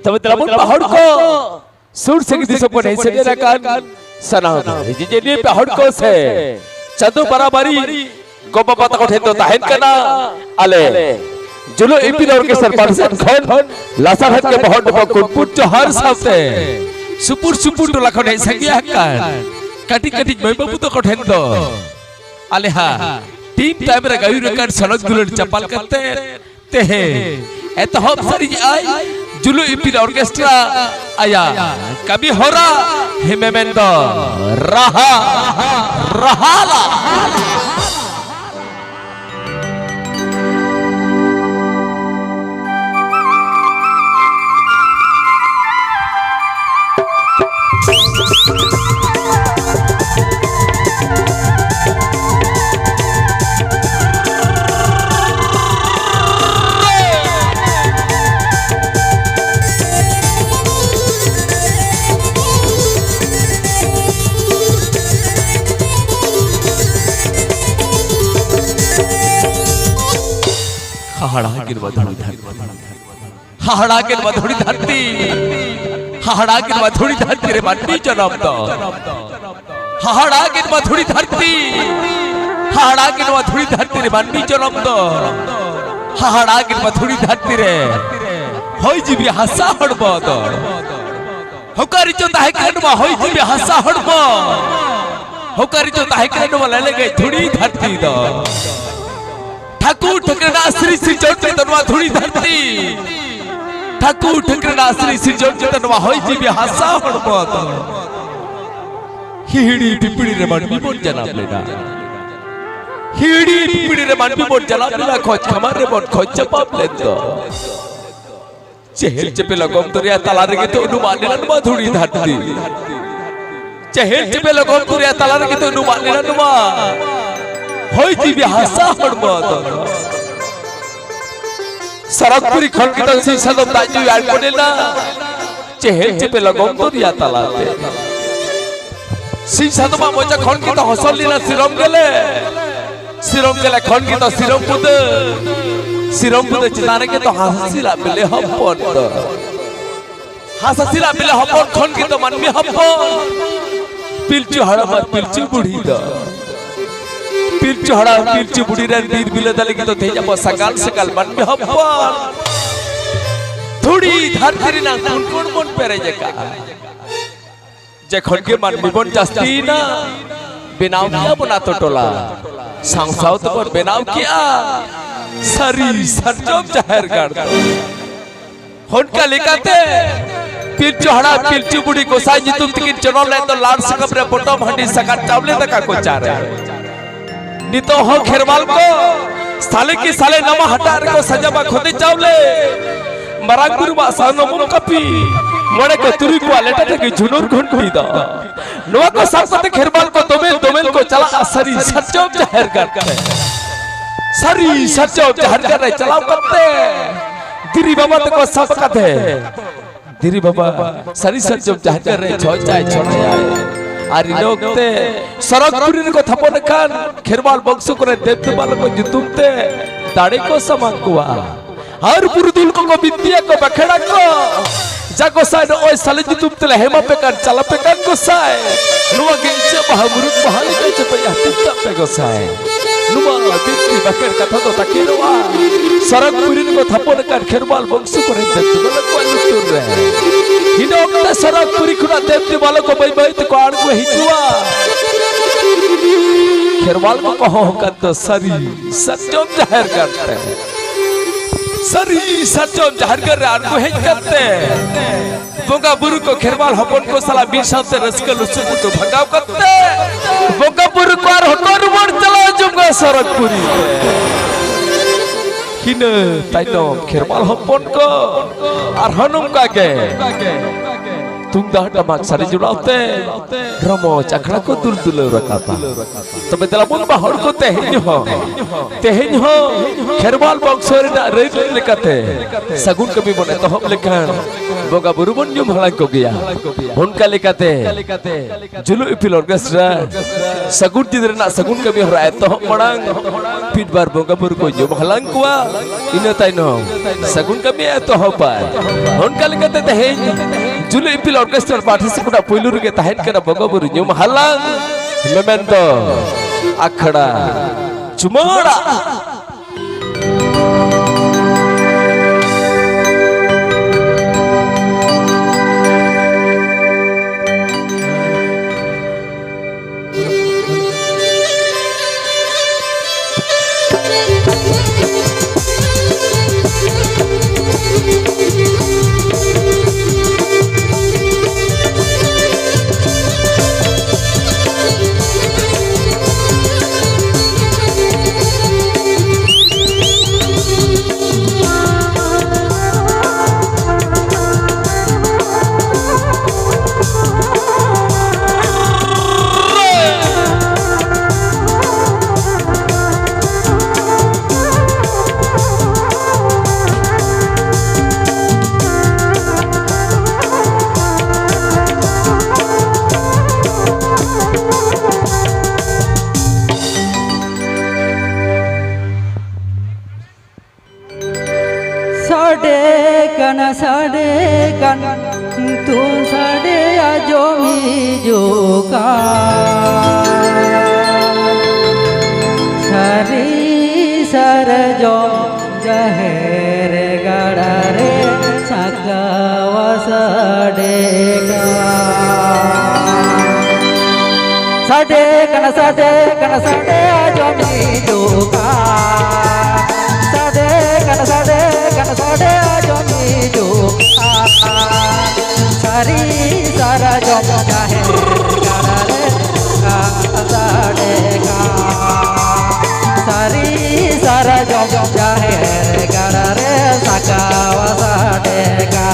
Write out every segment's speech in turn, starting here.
Tapi telah pun pahad ko sur sing disapun hai sederakan sanah jadi pahad ko se chadu barabari gopa pata ko thendo tahen kana ale जुलो एपी दौर के सरपंच खन लासारहट के बहुत कुटपुट जोहर साथे सुपुर सुपुर टोला खन है संगिया काटी काटी मैबाबू तो कठेन दो आलेहा टीम टाइम रे गावी रेकर्ड सनक दुलर चपल करते ते है एतहब सरी आई जुलो एपी ऑर्केस्ट्रा आया कभी होरा हिमेमेंदो रहा रहाला हाड़ा के मधुरी धरती हाड़ा के मधुरी धरती रे माटी जन्म दो हाड़ा के मधुरी धरती रे माटी जन्म दो हाड़ा के मधुरी धरती रे होई जीवी हंसा हड़बो दो होकारी जो ताहे कनवा होई जीवी हंसा हड़बो होकारी जो ताहे कनवा ले गई थोड़ी धरती दो ठाकुर ठकरना श्री श्री चौथ तनवा थोड़ी धरती ठाकुर ठकरना श्री श्री चौथ तनवा होई जीवी हंसा हड़बो हिड़ी पिपड़ी रे मनबी बोट जनाब लेना हिड़ी पिपड़ी रे मनबी बोट जनाब लेना खोज खमर रे बोट खोज चपाप ले दो चेहल चपे लगोम तोरिया तलार के तो अनुमान लेना नुमा थोड़ी धरती चेहल चपे लगोम तोरिया तलार के तो अनुमान लेना नुमा होई जीवी हंसा हड़बो सरकपुरी खन की तो सीसा तो ताजू यार कोडेला चेहल चपे लगोम तोरिया तलाते सीसा तो मोजा खन की तो हसल लीना सिरम गेले खन की तो सिरम पुद चिताने के तो हासिला मिले हप्पन खन की तो मन में हप्पन पिलचू हड़ा मत पिलचू बुढ़ी द पिलचू बुढ़ी रे दीद बिले दले की तो तेजा बस सकाल मन में हप्पन थोड़ी धरती ना कौन मन पेरे जका जे खन के मन बिबन जास्ती ना बिनाव किया बना तो टोला सांसाव तो पर बिनाव किया सरी सरजोब जाहिर कर दो होनका लिखाते पिलचू बुढ़ी को साजी तुम तिकिन चनोल ले तो लाल सकम रे पोटो भंडी सका चावले तक को चारे नितो हो खेरवाल को साले की साले नमा हटार को सजाबा खोदे चावले मरांगुर बा सानोम कपी मोड़े को तुरी को लेटा के झुनुर घुन कोई दा नवा को साथ खेरवाल को दोमेल को चला सरी सरजोब जाहिर करते सरी सरजोब जाहिर कर रहे चलाओ करते दिरी बाबा को सब कहते दिरी बाबा सरी सरजोब जाहिर कर रहे छोड़ जाए आरी लोग ते सरकपुरी को थपन खान खेरवाल बक्सो करे देवते वालों को जुतुमते दाढ़ी को समान कुआ हर पुरुदुल को विद्या को बखेड़ा को जाको साइड ओए साले जुतुमते हेमा पे कान चला पे कान को साए नुआ के इच्छा महामुरुक महाली के चपया तित्ता पे को साए नुआ दित्ती बखेड़ कथा तो तकीरवा सरकपुरी को थपन खान खेरवाल बक्सो करे देवते वालों को लुटुर रहे हिनो के सरकपुरी खुना देवते वालों को बई तो कान को हिचुआ खेरवाल को कहो तो सरी सचोम जाहिर करते हैं सरी सचोम जाहिर कर रहे को हेज करते बोगा बुरु को खेरवाल हपन को सला बीसा से रसकल सुपु तो भगाव करते बोगा बुरु को आर हकोर मोड़ चला जुंगा सरकपुरी हिने ताइनो खेरवाल हपन को आर हनुम का के तुंगदाह टमाक सारी जुड़ाते रमो चखड़ा को दुल दुल रकाता तो बेतला बोल बा हर को तेहन हो खेरवाल बक्सर ना रेत लेकाते सगुन कभी बने तो हम लेकर बोगा बुरुबन न्यू भलाई को गया उनका लेकाते जुलु इपिल ऑर्केस्ट्रा सगुन जिधर ना सगुन कभी हो रहा है तो हम मड़ांग फिर बार बोगा बुरु को न्यू भलांग कुआ इन्हें ताइनो सगुन कभी है तो हो पाए उनका लेकाते तेहन जुलु इपिल ऑर्केस्ट्रा पार्टी से कुड़ा पुइलुर के ताहेन करा बोगा बुरु न्यू भलांग मेमेंटो अखड़ा चुमाड़ा साडे कन तू साडे आजोमी जोका सारी सर जो जहेर गड़ा रे सगावा साडे कन साडे आजोमी जोका साडे कन साडे आजोमी जोका सारी सारा जो चाहे गाड़ा रे साडे का सारी सारा जो चाहे गाड़ा रे सगावा साडे का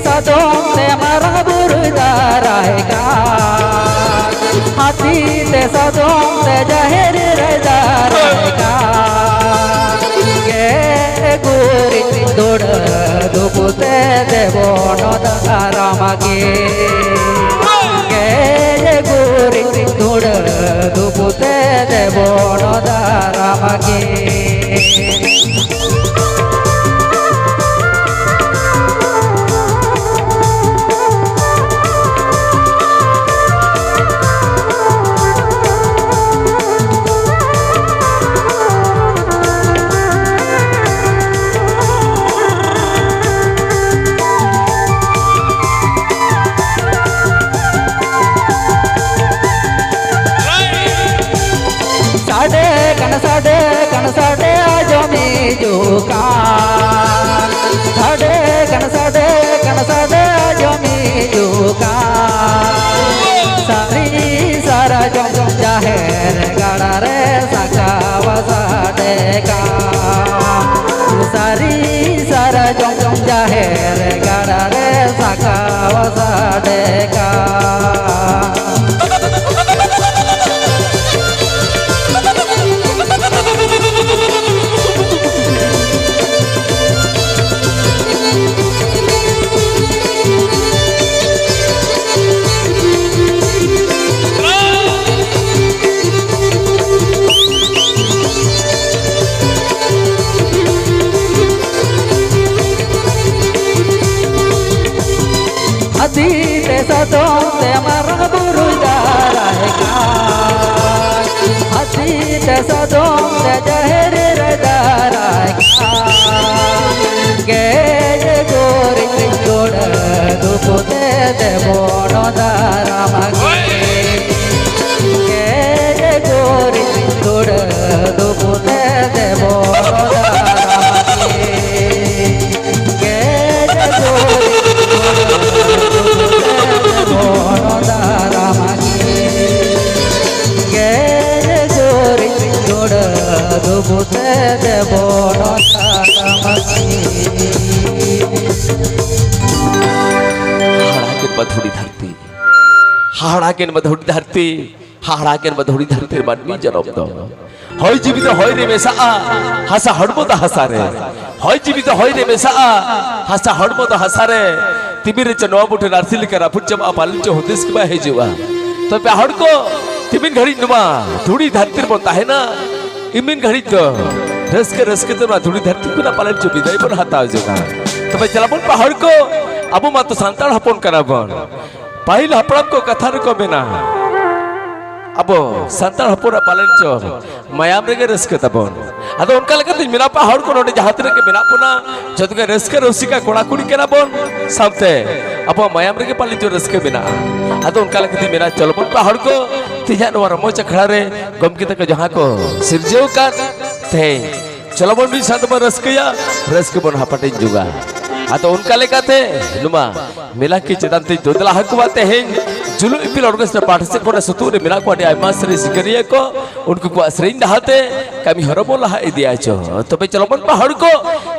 सदों से मारा बुरदाराएगा हाथी ते सदों से जहर रजारेगा ये गुरी दौड़ दुपुते देवो नदारामगे ये गुरी दौड़ दुपुते देवो नदारामगे कन साडे आजोमी जोका साडे कन साडे आजोमी जोका सारी सारा जो जाहेर गाड़ा रे सगावा साडे का सारी सारा जो जाहेर गाड़ा रे सगावा साडे का अतीते सदों से मरा बुरुदाराएगा अतीते सदों से जहर रजाराएगा गे गोरी जोड़ दुपुते देवो नदारामगे হাড়াকের মধুরি ধরতি হাড়াকের মধুরি ধরতি হাড়াকের মধুরি ধরতির মানবী জনম দ হয় জীবিত হয় রে মেসা হাসা হড়মত হাসারে হয় জীবিত হয় রে মেসা হাসা হড়মত হাসারে তিমিরে চ নব উঠে নারসিল করা পুজমা পালিচ হদিস কে বা হেজুয়া তবে হড়কো তিমিন ঘড়ি নুমা ধুড়ি ধরতির বতা है ना इमिन घड़ी तो रस्के तो ना धुड़ी धरती को ना पालन चो विदाई पर हताव जोगा तबे चलाबन पहाड़ को अब मा तो सांताड़ हपन कराबन पाहिल हपड़म को कथा को मेना अब सांताड़ हपन पालन चो मायाम रे रस्के तबन अदो उनका लगा तो मेना पहाड़ को नोडे जहां तरे के मेना पुना जद के रस्के रसिका कोड़ा कुड़ी केना बन सामते अब मायाम रे के पालन चो रस्के मेना अदो उनका लगा तो मेना चलबन पहाड़ को तिजा नोरा मोच खड़ा रे गमकी तक जहां को सिरजेव का थे चलो बन भी साथ में रस्के बन हपटे जुगा आ तो उनका लेका थे नुमा मिला की चेतन ते दोदला हक बाते हैं जुलू इपिल ऑर्केस्ट्रा पार्टिसिपेट कोना सतुरे मिला को आडे आइमा सरी सिकरिया को उनको को असरिन दहाते कमी हरबोला है दिया छो तो पे चलो बन पहाड़ को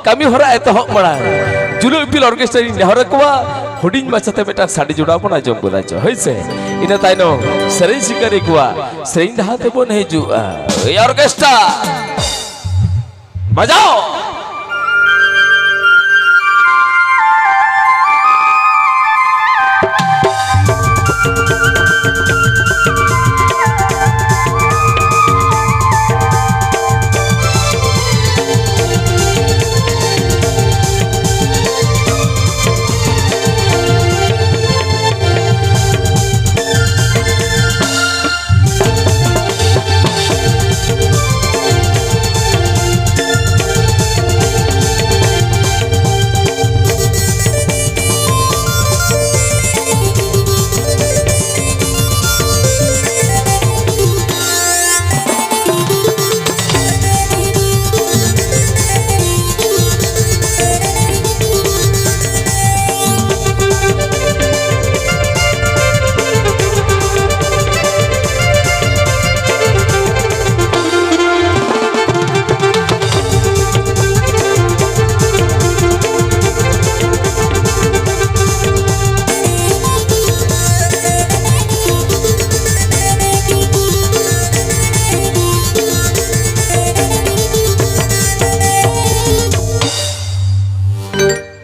कमी हरा एतो हक बड़ा जुलू इपिल ऑर्केस्ट्रा इन हरकवा हुडिंग माछते बेटा साडी जुड़ा बना जम बोला छो होइसे इना ताइनो सरी सिकरी कुआ सरिन दहाते बन हेजु ए ऑर्केस्ट्रा बजाओ